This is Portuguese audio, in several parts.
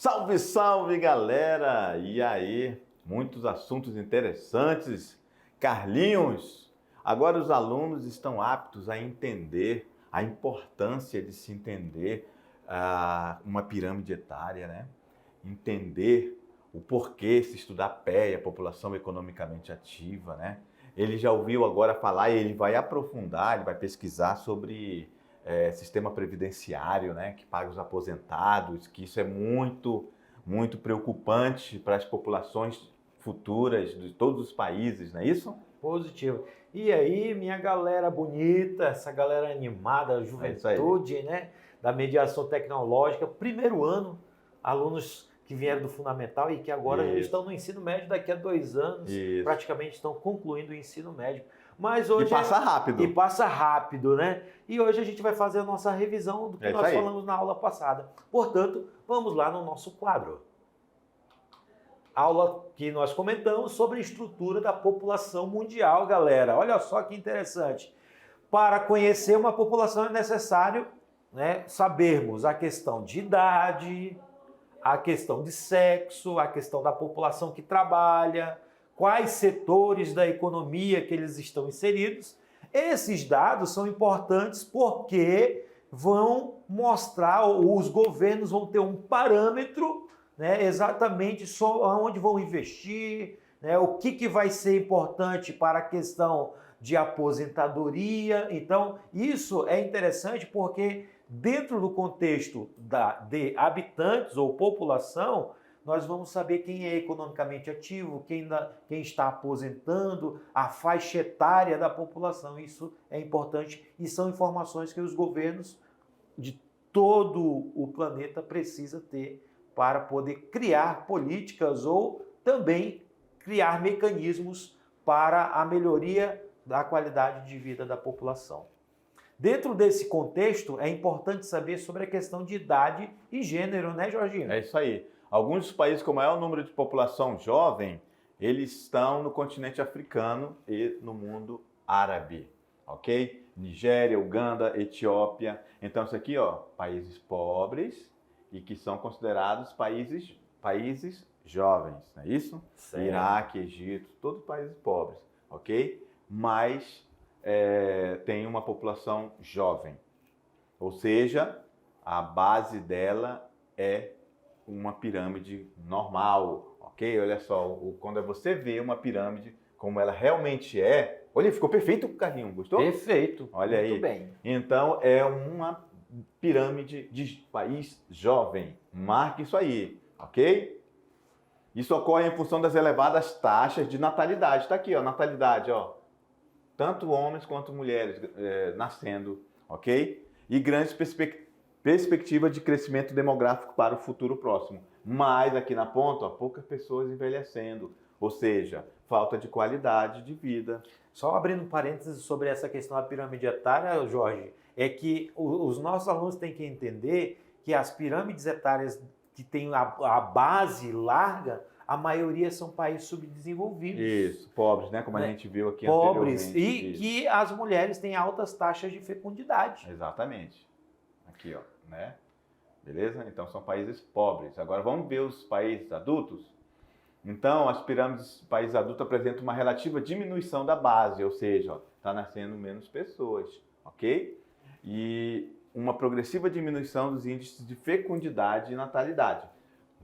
Salve, salve, galera! E aí, muitos assuntos interessantes. Carlinhos, agora os alunos estão aptos a entender a importância de se entender uma pirâmide etária, né? Entender o porquê se estudar PEA, população economicamente ativa, né? Ele já ouviu agora falar e ele vai aprofundar, ele vai pesquisar sobre sistema previdenciário, né, que paga os aposentados, que isso é muito preocupante para as populações futuras de todos os países, não é isso? Positivo. E aí, minha galera bonita, essa galera animada, juventude, né, da mediação tecnológica, primeiro ano, alunos que vieram do fundamental e que agora estão no ensino médio, daqui a 2 anos, praticamente estão concluindo o ensino médio. Mas hoje passa rápido. E passa rápido, né? E hoje a gente vai fazer a nossa revisão do que nós falamos na aula passada. Portanto, vamos lá no nosso quadro. Aula que nós comentamos sobre a estrutura da população mundial, galera. Olha só que interessante. Para conhecer uma população é necessário, né, sabermos a questão de idade, a questão de sexo, a questão da população que trabalha, quais setores da economia que eles estão inseridos. Esses dados são importantes porque vão mostrar, os governos vão ter um parâmetro, né, exatamente onde vão investir, né, o que vai ser importante para a questão de aposentadoria. Então, isso é interessante porque dentro do contexto de habitantes ou população, nós vamos saber quem é economicamente ativo, quem está aposentando, a faixa etária da população. Isso é importante e são informações que os governos de todo o planeta precisam ter para poder criar políticas ou também criar mecanismos para a melhoria da qualidade de vida da população. Dentro desse contexto, é importante saber sobre a questão de idade e gênero, né, Jorginho? É isso aí. Alguns dos países com maior número de população jovem, eles estão no continente africano e no mundo árabe, ok? Nigéria, Uganda, Etiópia. Então, isso aqui, ó, países pobres e que são considerados países jovens, não é isso? Certo. Iraque, Egito, todos países pobres, ok? Mas tem uma população jovem, ou seja, a base dela é uma pirâmide normal, ok? Olha só, quando você vê uma pirâmide como ela realmente é, olha, ficou perfeito, Carlinhos, gostou? Perfeito, olha muito aí. Bem. Então, é uma pirâmide de país jovem, marque isso aí, ok? Isso ocorre em função das elevadas taxas de natalidade, está aqui, ó, natalidade, ó, tanto homens quanto mulheres nascendo, ok? E grandes perspectiva de crescimento demográfico para o futuro próximo. Mas aqui na ponta, ó, poucas pessoas envelhecendo, ou seja, falta de qualidade de vida. Só abrindo um parênteses sobre essa questão da pirâmide etária, Jorge, é que os nossos alunos têm que entender que as pirâmides etárias que têm a base larga, a maioria são países subdesenvolvidos. Isso, pobres, né? Como a gente viu aqui pobres, anteriormente. E que as mulheres têm altas taxas de fecundidade. Exatamente. Aqui, ó, né? Beleza? Então são países pobres. Agora vamos ver os países adultos. Então as pirâmides países adultos apresentam uma relativa diminuição da base, ou seja, está nascendo menos pessoas, ok? E uma progressiva diminuição dos índices de fecundidade e natalidade.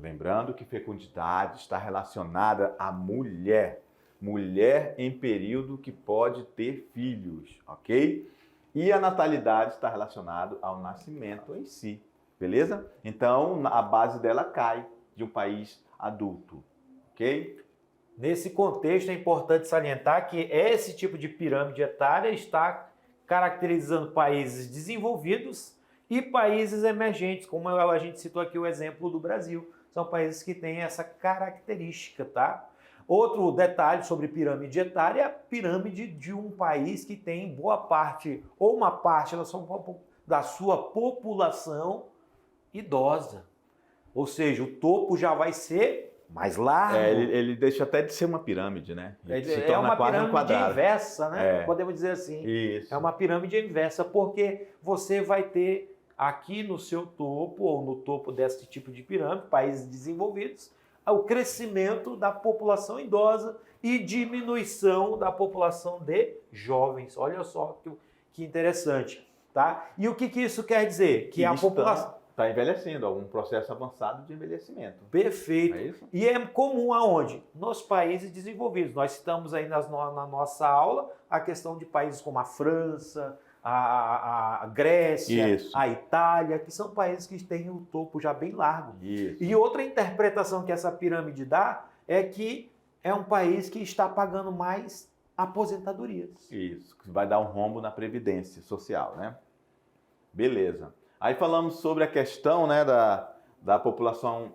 Lembrando que fecundidade está relacionada à mulher. Mulher em período que pode ter filhos, ok? E a natalidade está relacionada ao nascimento em si, beleza? Então, a base dela cai de um país adulto, ok? Nesse contexto, é importante salientar que esse tipo de pirâmide etária está caracterizando países desenvolvidos e países emergentes, como a gente citou aqui o exemplo do Brasil. São países que têm essa característica, tá? Outro detalhe sobre pirâmide etária é a pirâmide de um país que tem boa parte ou uma parte da sua população idosa. Ou seja, o topo já vai ser mais largo. Ele deixa até de ser uma pirâmide, né? É uma pirâmide inversa, né? Podemos dizer assim. Isso. É uma pirâmide inversa, porque você vai ter aqui no seu topo ou no topo desse tipo de pirâmide, países desenvolvidos, o crescimento da população idosa e diminuição da população de jovens. Olha só que interessante, tá? E o que isso quer dizer? Que a população está envelhecendo, algum processo avançado de envelhecimento. Perfeito. É isso? E é comum aonde? Nos países desenvolvidos. Nós citamos aí na nossa aula a questão de países como a França, a Grécia, Isso. a Itália, que são países que têm o topo já bem largo. Isso. E outra interpretação que essa pirâmide dá é que é um país que está pagando mais aposentadorias. Isso, que vai dar um rombo na previdência social, né? Beleza. Aí falamos sobre a questão, né, da população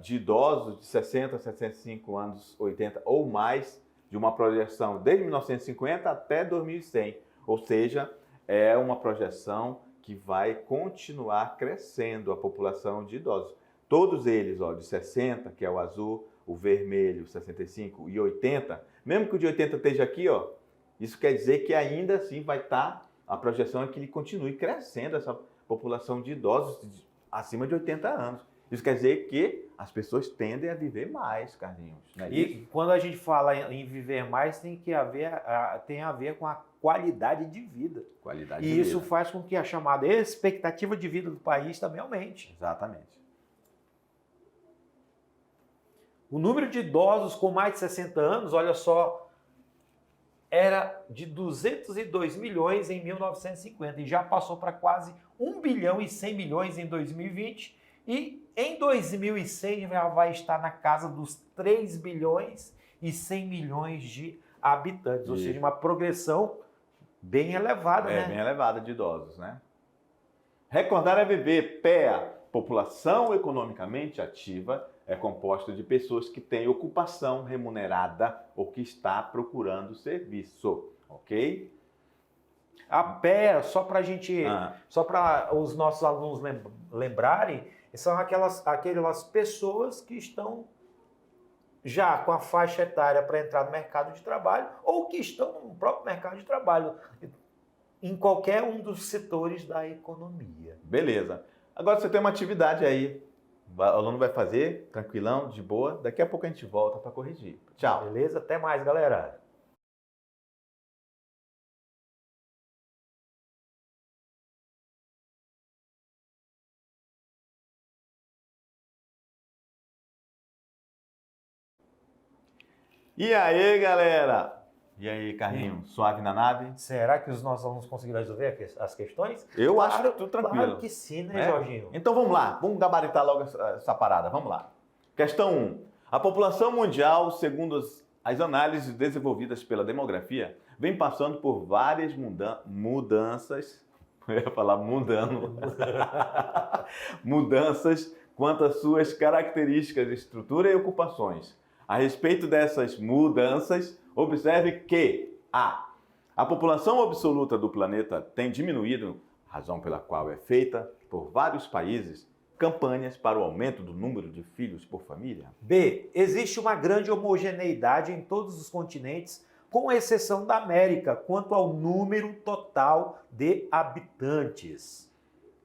de idosos de 60, 65 anos, 80 ou mais, de uma projeção desde 1950 até 2100. Ou seja, é uma projeção que vai continuar crescendo a população de idosos. Todos eles, ó, de 60, que é o azul, o vermelho, 65 e 80, mesmo que o de 80 esteja aqui, ó, isso quer dizer que ainda assim vai estar, a projeção é que ele continue crescendo, essa população de idosos acima de 80 anos. Isso quer dizer que as pessoas tendem a viver mais, Carlinhos. Não é isso? E quando a gente fala em viver mais, tem a ver com a qualidade de vida. Qualidade de E vida. isso faz com que a chamada expectativa de vida do país também aumente. Exatamente. O número de idosos com mais de 60 anos, olha só, era de 202 milhões em 1950 e já passou para quase 1 bilhão e 100 milhões em 2020 e em 2100 já vai estar na casa dos 3 bilhões e 100 milhões de habitantes, ou seja, uma progressão bem elevada, né? Bem elevada de idosos, né? Recordar é viver, PEA, população economicamente ativa, é composta de pessoas que têm ocupação remunerada ou que está procurando serviço, ok? A PEA, só para só para os nossos alunos lembrarem, são aquelas pessoas que estão já com a faixa etária para entrar no mercado de trabalho ou que estão no próprio mercado de trabalho, em qualquer um dos setores da economia. Beleza. Agora você tem uma atividade aí, o aluno vai fazer, tranquilão, de boa, daqui a pouco a gente volta para corrigir. Tchau. Beleza? Até mais, galera. E aí, galera? E aí, Carlinhos? Suave na nave? Será que os nossos alunos conseguiram resolver as questões? Eu acho que tudo tranquilo. Claro que sim, né, Jorginho? Então vamos lá, vamos gabaritar logo essa parada, vamos lá. Questão 1. A população mundial, segundo as análises desenvolvidas pela demografia, vem passando por várias mudanças, eu ia falar mudando, mudanças quanto às suas características, estrutura e ocupações. A respeito dessas mudanças, observe que a população absoluta do planeta tem diminuído, razão pela qual é feita por vários países campanhas para o aumento do número de filhos por família. B. Existe uma grande homogeneidade em todos os continentes, com exceção da América, quanto ao número total de habitantes.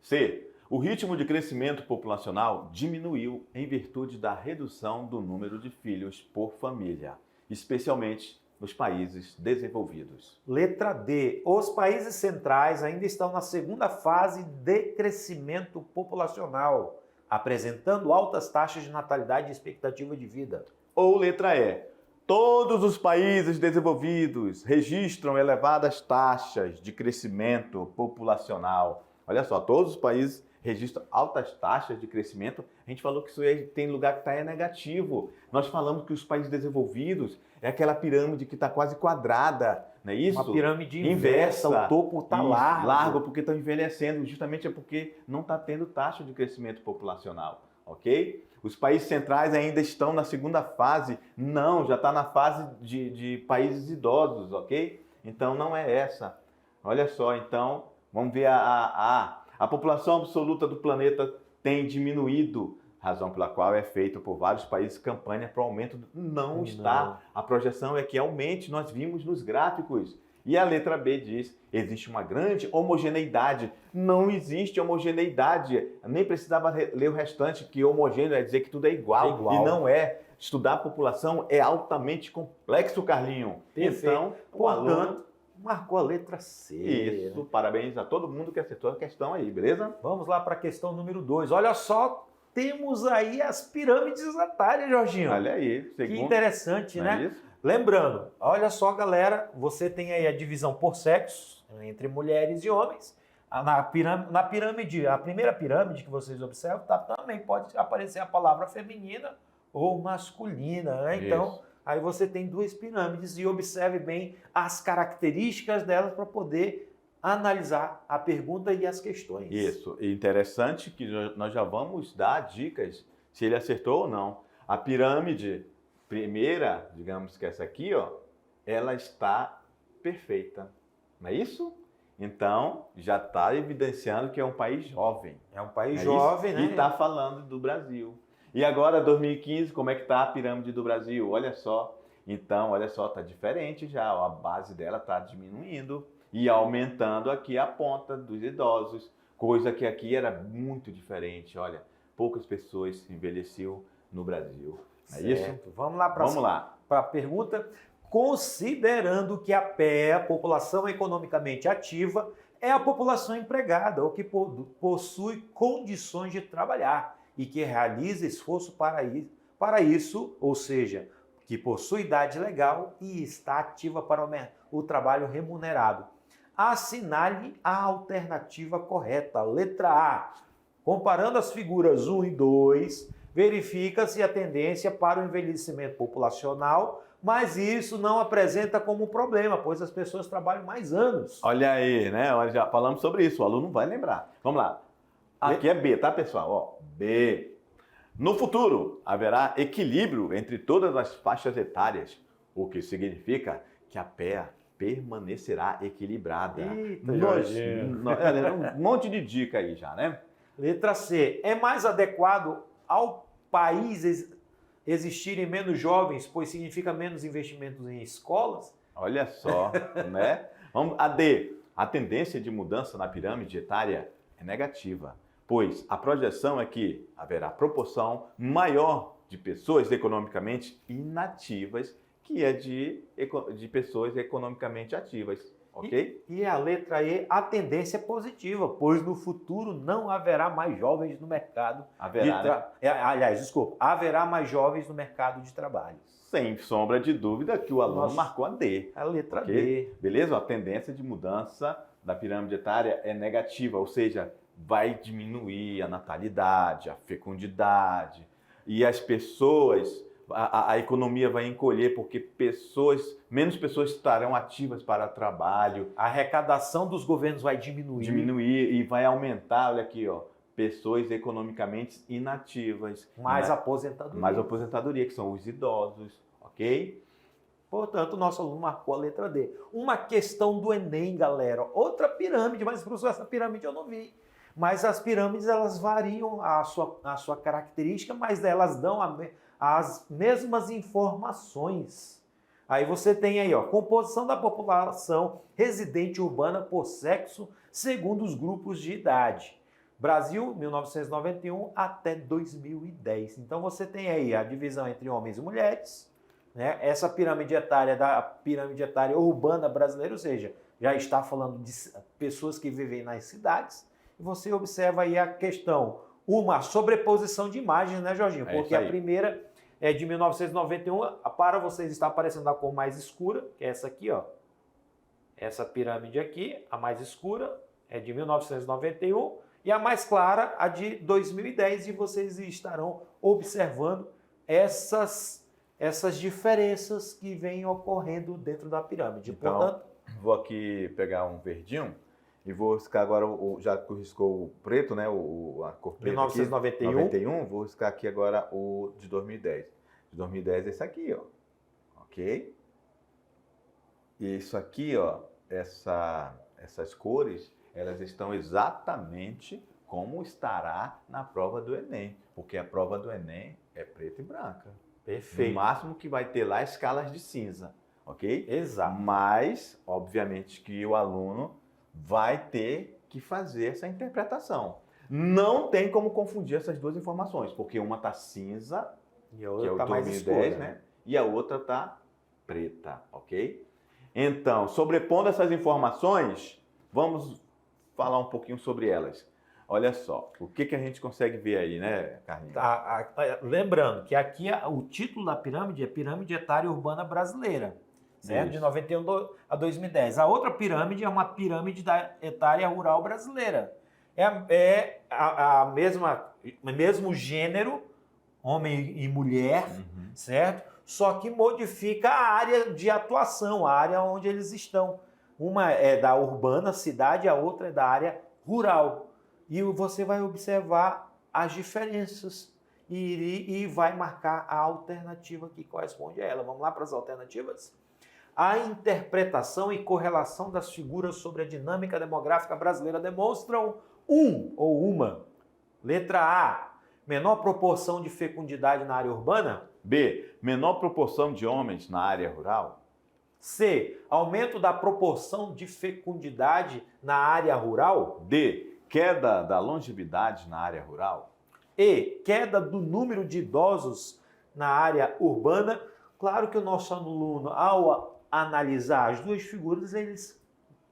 C. O ritmo de crescimento populacional diminuiu em virtude da redução do número de filhos por família, especialmente nos países desenvolvidos. Letra D. Os países centrais ainda estão na segunda fase de crescimento populacional, apresentando altas taxas de natalidade e expectativa de vida. Ou letra E. Todos os países desenvolvidos registram elevadas taxas de crescimento populacional. Olha só, todos os países registram altas taxas de crescimento. A gente falou que isso aí tem lugar que está negativo. Nós falamos que os países desenvolvidos é aquela pirâmide que está quase quadrada, não é isso? Uma pirâmide inversa, o topo está largo. Largo porque estão envelhecendo, justamente é porque não está tendo taxa de crescimento populacional, ok? Os países centrais ainda estão na segunda fase, não, já está na fase de países idosos, ok? Então não é essa. Olha só, então, vamos ver a população absoluta do planeta tem diminuído, razão pela qual é feita por vários países campanha para o aumento. Não está. A projeção é que aumente, nós vimos nos gráficos. E a letra B diz, existe uma grande homogeneidade. Não existe homogeneidade. Nem precisava ler o restante, que homogêneo é dizer que tudo é igual. É igual. E não é. Estudar a população é altamente complexo, Carlinho. Perfeito. Então, o aluno... marcou a letra C. Isso, parabéns a todo mundo que acertou a questão aí, beleza? Vamos lá para a questão número 2. Olha só, temos aí as pirâmides etárias, Jorginho. Olha aí, Que interessante, não é né? isso? Lembrando, olha só, galera, você tem aí a divisão por sexos, entre mulheres e homens. Na pirâmide, a primeira pirâmide que vocês observam, também pode aparecer a palavra feminina ou masculina, né? Então, aí você tem duas pirâmides e observe bem as características delas para poder analisar a pergunta e as questões. Isso, e interessante que nós já vamos dar dicas se ele acertou ou não. A pirâmide primeira, digamos que essa aqui, ó, ela está perfeita, não é isso? Então, já está evidenciando que é um país jovem. É um país jovem, né? E está falando do Brasil. E agora, 2015, como é que está a pirâmide do Brasil? Olha só. Então, olha só, está diferente já. Ó, a base dela está diminuindo e aumentando aqui a ponta dos idosos. Coisa que aqui era muito diferente. Olha, poucas pessoas envelheciam no Brasil. Não é isso? Vamos lá para a pergunta. Considerando que a PEA, a população economicamente ativa, é a população empregada ou que possui condições de trabalhar e que realiza esforço para isso, ou seja, que possui idade legal e está ativa para o trabalho remunerado. Assinale a alternativa correta, letra A. Comparando as figuras 1 e 2, verifica-se a tendência para o envelhecimento populacional, mas isso não apresenta como problema, pois as pessoas trabalham mais anos. Olha aí, né? Já falamos sobre isso, o aluno vai lembrar. Vamos lá. Aqui é B, tá, pessoal? Ó, B. No futuro, haverá equilíbrio entre todas as faixas etárias, o que significa que a PEA permanecerá equilibrada. Eita, um monte de dica aí já, né? Letra C. É mais adequado ao país existirem menos jovens, pois significa menos investimentos em escolas? Olha só, né? Vamos a D. A tendência de mudança na pirâmide etária é negativa, pois a projeção é que haverá proporção maior de pessoas economicamente inativas que é de pessoas economicamente ativas, ok? E a letra E, a tendência é positiva, pois no futuro não haverá mais jovens no mercado haverá mais jovens no mercado de trabalho. Sem sombra de dúvida que o aluno marcou a D. A letra okay? D. Beleza? A tendência de mudança da pirâmide etária é negativa, ou seja, vai diminuir a natalidade, a fecundidade e as pessoas, a economia vai encolher porque menos pessoas estarão ativas para trabalho. A arrecadação dos governos vai diminuir. Diminuir e vai aumentar, olha aqui, ó, pessoas economicamente inativas. Mais aposentadoria. Mais aposentadoria, que são os idosos, ok? Portanto, o nosso aluno marcou a letra D. Uma questão do Enem, galera. Outra pirâmide, mas, professor, essa pirâmide eu não vi. Mas as pirâmides, elas variam a sua característica, mas elas dão as mesmas informações. Aí você tem aí, ó, composição da população residente urbana por sexo, segundo os grupos de idade. Brasil, 1991 até 2010. Então você tem aí a divisão entre homens e mulheres, né? Essa pirâmide etária da pirâmide etária urbana brasileira, ou seja, já está falando de pessoas que vivem nas cidades. E você observa aí a questão, uma sobreposição de imagens, né, Jorginho? Porque a primeira é de 1991, para vocês está aparecendo a cor mais escura, que é essa aqui, ó. Essa pirâmide aqui, a mais escura, é de 1991, e a mais clara, a de 2010, e vocês estarão observando essas diferenças que vêm ocorrendo dentro da pirâmide. Então, portanto, vou aqui pegar um verdinho e vou riscar agora, já que riscou o preto, né, a cor preta 1991. Aqui, 91, vou riscar aqui agora o de 2010. De 2010 é esse aqui, ó, ok? E isso aqui, ó, essas cores, elas estão exatamente como estará na prova do Enem, porque a prova do Enem é preta e branca. Perfeito. No máximo que vai ter lá escalas de cinza, ok? Exato. Mas, obviamente, que o aluno vai ter que fazer essa interpretação. Não tem como confundir essas duas informações, porque uma está cinza, E a que é outra o tá mais 2010, escura, né? E a outra está preta, ok? Então, sobrepondo essas informações, vamos falar um pouquinho sobre elas. Olha só, o que a gente consegue ver aí, né, Carlinhos? Lembrando que aqui o título da pirâmide é Pirâmide Etária Urbana Brasileira, certo? Isso. De 91 a 2010. A outra pirâmide é uma pirâmide da etária rural brasileira. É a mesmo gênero, homem e mulher, certo? Só que modifica a área de atuação, a área onde eles estão. Uma é da urbana, cidade, a outra é da área rural. E você vai observar as diferenças e vai marcar a alternativa que corresponde a ela. Vamos lá para as alternativas? A interpretação e correlação das figuras sobre a dinâmica demográfica brasileira demonstram letra A, menor proporção de fecundidade na área urbana. B, menor proporção de homens na área rural. C, aumento da proporção de fecundidade na área rural. D, queda da longevidade na área rural. E, queda do número de idosos na área urbana. Claro que o nosso aluno, ao analisar as duas figuras, eles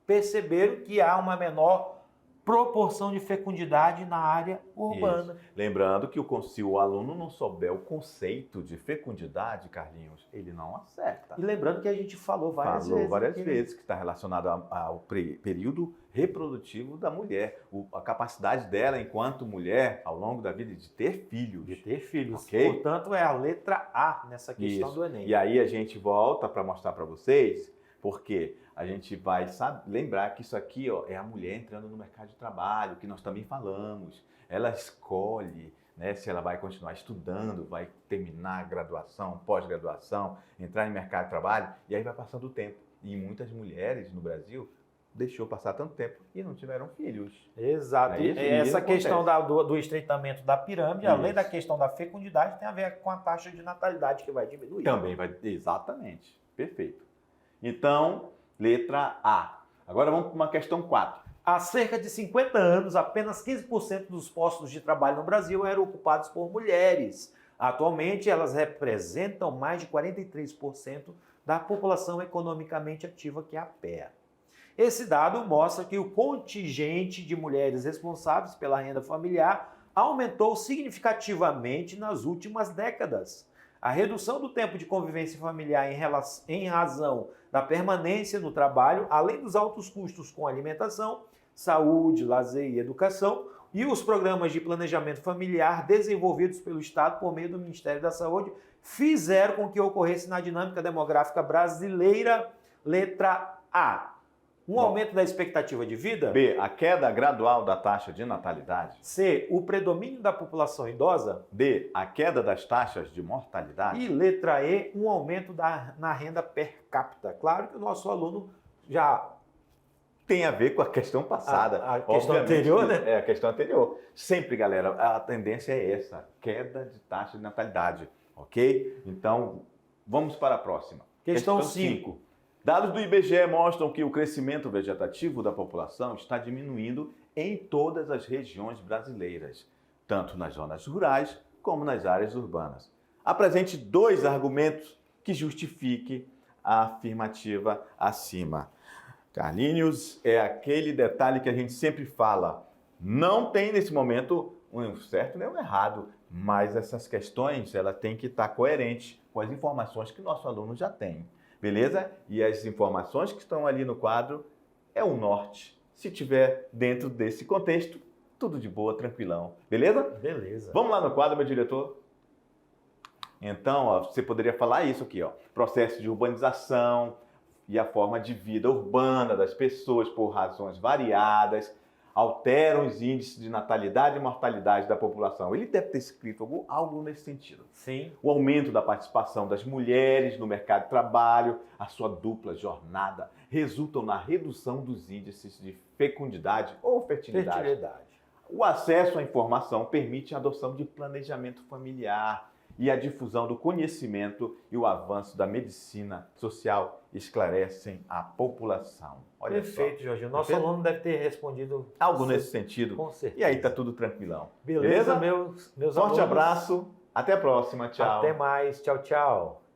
perceberam que há uma menor proporção de fecundidade na área urbana. Isso. Lembrando que se o aluno não souber o conceito de fecundidade, Carlinhos, ele não acerta. E lembrando que a gente falou várias vezes que está relacionado ao período reprodutivo da mulher, a capacidade dela enquanto mulher ao longo da vida de ter filhos. De ter filhos. Okay? Portanto, é a letra A nessa questão do Enem. E aí a gente volta para mostrar para vocês, porque a gente vai lembrar que isso aqui é a mulher entrando no mercado de trabalho, que nós também falamos. Ela escolhe, né, se ela vai continuar estudando, vai terminar a graduação, pós-graduação, entrar em mercado de trabalho, e aí vai passando o tempo. E muitas mulheres no Brasil deixou passar tanto tempo e não tiveram filhos. Exato. Essa questão do estreitamento da pirâmide, além da questão da fecundidade, tem a ver com a taxa de natalidade que vai diminuir. Também vai, exatamente. Perfeito. Então, letra A. Agora vamos para uma questão 4. Há cerca de 50 anos, apenas 15% dos postos de trabalho no Brasil eram ocupados por mulheres. Atualmente, elas representam mais de 43% da população economicamente ativa, que é a PEA. Esse dado mostra que o contingente de mulheres responsáveis pela renda familiar aumentou significativamente nas últimas décadas. A redução do tempo de convivência familiar em razão da permanência no trabalho, além dos altos custos com alimentação, saúde, lazer e educação, e os programas de planejamento familiar desenvolvidos pelo Estado por meio do Ministério da Saúde, fizeram com que ocorresse na dinâmica demográfica brasileira, letra A, aumento da expectativa de vida. B, a queda gradual da taxa de natalidade. C, o predomínio da população idosa. D, a queda das taxas de mortalidade. E letra E, um aumento na renda per capita. Claro que o nosso aluno já tem a ver com a questão passada. A questão anterior, né? É, a questão anterior. Sempre, galera, a tendência é essa, queda de taxa de natalidade, ok? Então, vamos para a próxima. Questão 5. Dados do IBGE mostram que o crescimento vegetativo da população está diminuindo em todas as regiões brasileiras, tanto nas zonas rurais como nas áreas urbanas. Apresente 2 argumentos que justifiquem a afirmativa acima. Carlinhos, é aquele detalhe que a gente sempre fala. Não tem nesse momento um certo nem um errado, mas essas questões ela tem que estar coerente com as informações que o nosso aluno já tem. Beleza? E as informações que estão ali no quadro é o norte. Se tiver dentro desse contexto, tudo de boa, tranquilão. Beleza? Beleza. Vamos lá no quadro, meu diretor? Então, você poderia falar isso aqui, processo de urbanização e a forma de vida urbana das pessoas por razões variadas alteram os índices de natalidade e mortalidade da população. Ele deve ter escrito algo nesse sentido. Sim. O aumento da participação das mulheres no mercado de trabalho, a sua dupla jornada, resultam na redução dos índices de fecundidade ou fertilidade. O acesso à informação permite a adoção de planejamento familiar e a difusão do conhecimento e o avanço da medicina social esclarecem a população. Olha Perfeito, só. Jorge. O nosso Perfeito? aluno deve ter respondido Algo nesse sentido. com certeza. E aí tá tudo tranquilão. Beleza, meus Forte alunos? abraço. Até a próxima. Tchau. Até mais. Tchau, tchau.